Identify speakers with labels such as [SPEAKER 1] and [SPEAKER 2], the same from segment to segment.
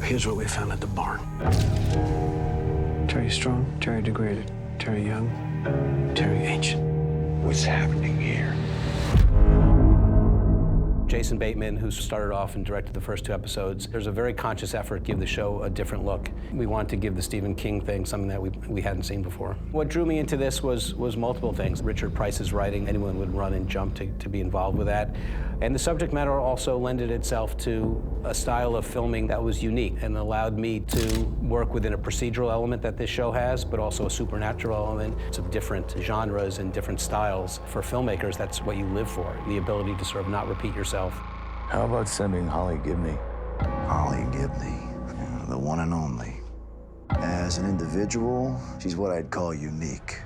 [SPEAKER 1] Here's what we found at the barn. Terry strong, Terry degraded, Terry young, Terry ancient.
[SPEAKER 2] What's happening here?
[SPEAKER 3] Jason Bateman, who started off and directed the first 2 episodes, there's a very conscious effort to give the show a different look. We wanted to give the Stephen King thing something that we hadn't seen before. What drew me into this was multiple things. Richard Price's writing, anyone would run and jump to be involved with that. And the subject matter also lended itself to a style of filming that was unique and allowed me to work within a procedural element that this show has, but also a supernatural element of different genres and different styles. For filmmakers, that's what you live for, the ability to sort of not repeat yourself.
[SPEAKER 2] How about sending Holly Gibney?
[SPEAKER 4] Holly Gibney, the one and only. As an individual, she's what I'd call unique.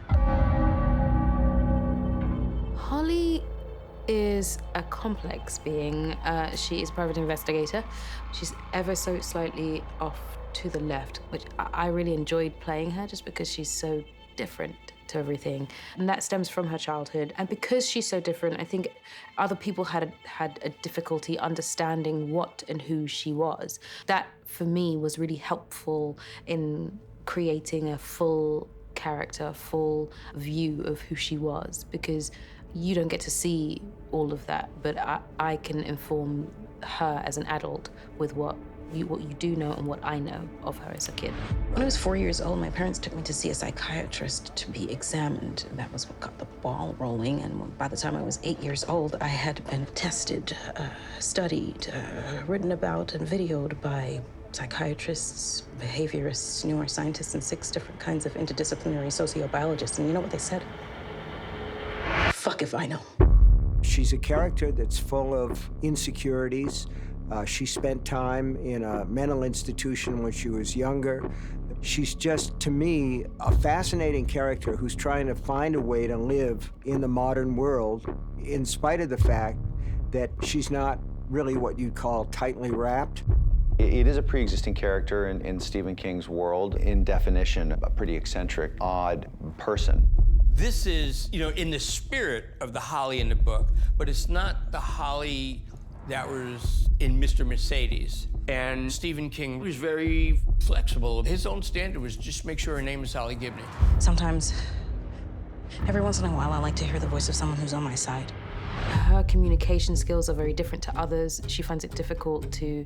[SPEAKER 5] Holly is a complex being. She is a private investigator. She's ever so slightly off to the left, which I really enjoyed playing her just because she's so different to everything. And that stems from her childhood. And because she's so different, I think other people had a difficulty understanding what and who she was. That, for me, was really helpful in creating a full character, a full view of who she was, because you don't get to see all of that, but I can inform her as an adult with what you do know and what I know of her as a kid.
[SPEAKER 6] When I was 4 years old, my parents took me to see a psychiatrist to be examined. That was what got the ball rolling. And by the time I was 8 years old, I had been tested, studied, written about, and videoed by psychiatrists, behaviorists, neuroscientists, and 6 different kinds of interdisciplinary sociobiologists. And you know what they said? Fuck if I know.
[SPEAKER 7] She's a character that's full of insecurities. She spent time in a mental institution when she was younger. She's just, to me, a fascinating character who's trying to find a way to live in the modern world in spite of the fact that she's not really what you'd call tightly wrapped.
[SPEAKER 8] It is a pre-existing character in Stephen King's world. In definition, a pretty eccentric, odd person.
[SPEAKER 9] This is, in the spirit of the Holly in the book, but it's not the Holly that was in Mr. Mercedes. And Stephen King was very flexible. His own standard was just make sure her name is Holly Gibney.
[SPEAKER 6] Sometimes, every once in a while, I like to hear the voice of someone who's on my side.
[SPEAKER 5] Her communication skills are very different to others. She finds it difficult to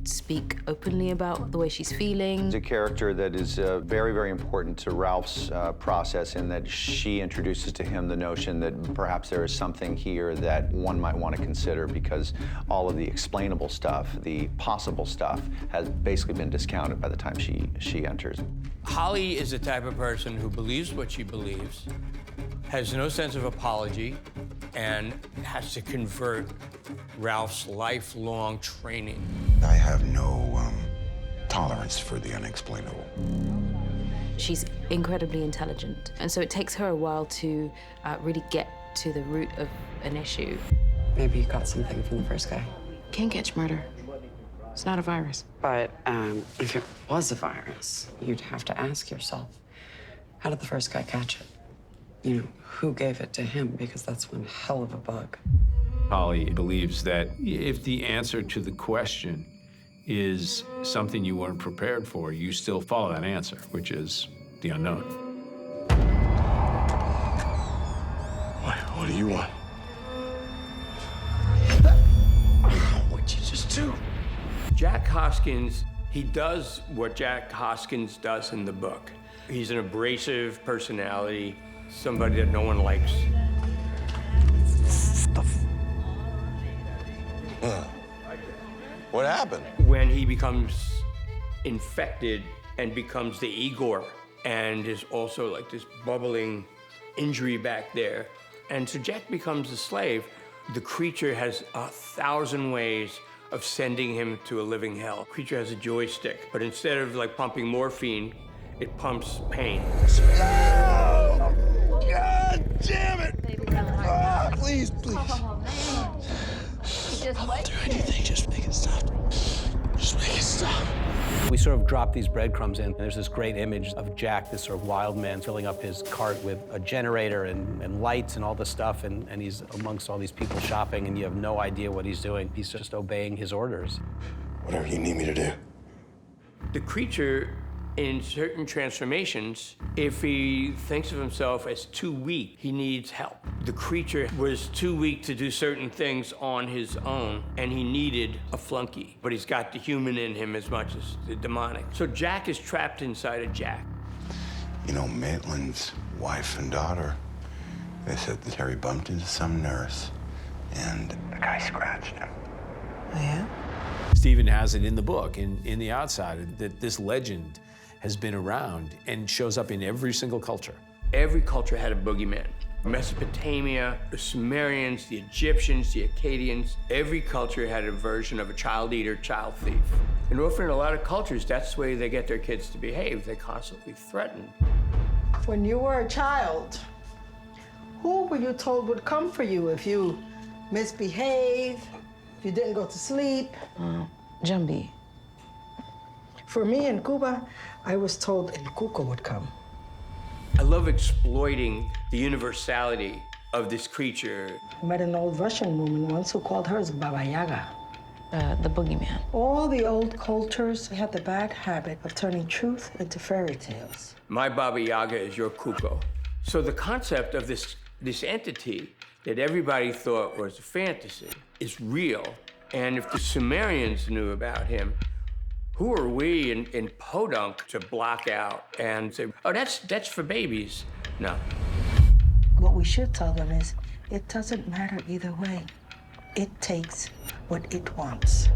[SPEAKER 5] speak openly about the way she's feeling.
[SPEAKER 8] It's a character that is very, very important to Ralph's process in that she introduces to him the notion that perhaps there is something here that one might want to consider because all of the explainable stuff, the possible stuff, has basically been discounted by the time she enters.
[SPEAKER 9] Holly is the type of person who believes what she believes, has no sense of apology, and has to convert Ralph's lifelong training.
[SPEAKER 2] I have no tolerance for the unexplainable.
[SPEAKER 5] She's incredibly intelligent, and so it takes her a while to really get to the root of an issue.
[SPEAKER 10] Maybe you got something from the first guy.
[SPEAKER 6] Can't catch murder. It's not a virus.
[SPEAKER 10] But if it was a virus, you'd have to ask yourself, how did the first guy catch it? Who gave it to him? Because that's one hell of a bug.
[SPEAKER 11] Holly believes that if the answer to the question is something you weren't prepared for, you still follow that answer, which is the unknown.
[SPEAKER 2] What do you want? What'd you just do?
[SPEAKER 9] Jack Hoskins, he does what Jack Hoskins does in the book. He's an abrasive personality, somebody that no one likes.
[SPEAKER 2] What happened?
[SPEAKER 9] When he becomes infected and becomes the Igor, and there's also like this bubbling injury back there. And so Jack becomes a slave. The creature has 1,000 ways of sending him to a living hell. The creature has a joystick, but instead of like pumping morphine, it pumps pain.
[SPEAKER 2] No! God damn it! Please, please. I'll do anything, just make it stop. Just make it stop.
[SPEAKER 3] We sort of drop these breadcrumbs in, and there's this great image of Jack, this sort of wild man, filling up his cart with a generator and lights and all this stuff, and he's amongst all these people shopping, and you have no idea what he's doing. He's just obeying his orders.
[SPEAKER 2] Whatever you need me to do.
[SPEAKER 9] The creature, in certain transformations, if he thinks of himself as too weak, he needs help. The creature was too weak to do certain things on his own, and he needed a flunky. But he's got the human in him as much as the demonic. So Jack is trapped inside of Jack.
[SPEAKER 2] You know, Maitland's wife and daughter, they said that Harry bumped into some nurse, and the guy scratched him.
[SPEAKER 12] Yeah?
[SPEAKER 11] Stephen has it in the book, in The Outsider, that this legend has been around and shows up in every single culture.
[SPEAKER 9] Every culture had a boogeyman. Mesopotamia, the Sumerians, the Egyptians, the Akkadians, every culture had a version of a child eater, child thief. And often in a lot of cultures, that's the way they get their kids to behave. They constantly threaten.
[SPEAKER 12] When you were a child, who were you told would come for you if you misbehaved, if you didn't go to sleep?
[SPEAKER 6] Jambi.
[SPEAKER 12] For me in Cuba, I was told El Cuco would come.
[SPEAKER 9] I love exploiting the universality of this creature.
[SPEAKER 12] I met an old Russian woman once who called hers Baba Yaga.
[SPEAKER 6] The boogeyman.
[SPEAKER 12] All the old cultures had the bad habit of turning truth into fairy tales.
[SPEAKER 9] My Baba Yaga is your Cuco. So the concept of this entity that everybody thought was a fantasy is real. And if the Sumerians knew about him, who are we in Podunk to block out and say, oh, that's for babies? No.
[SPEAKER 12] What we should tell them is, it doesn't matter either way. It takes what it wants.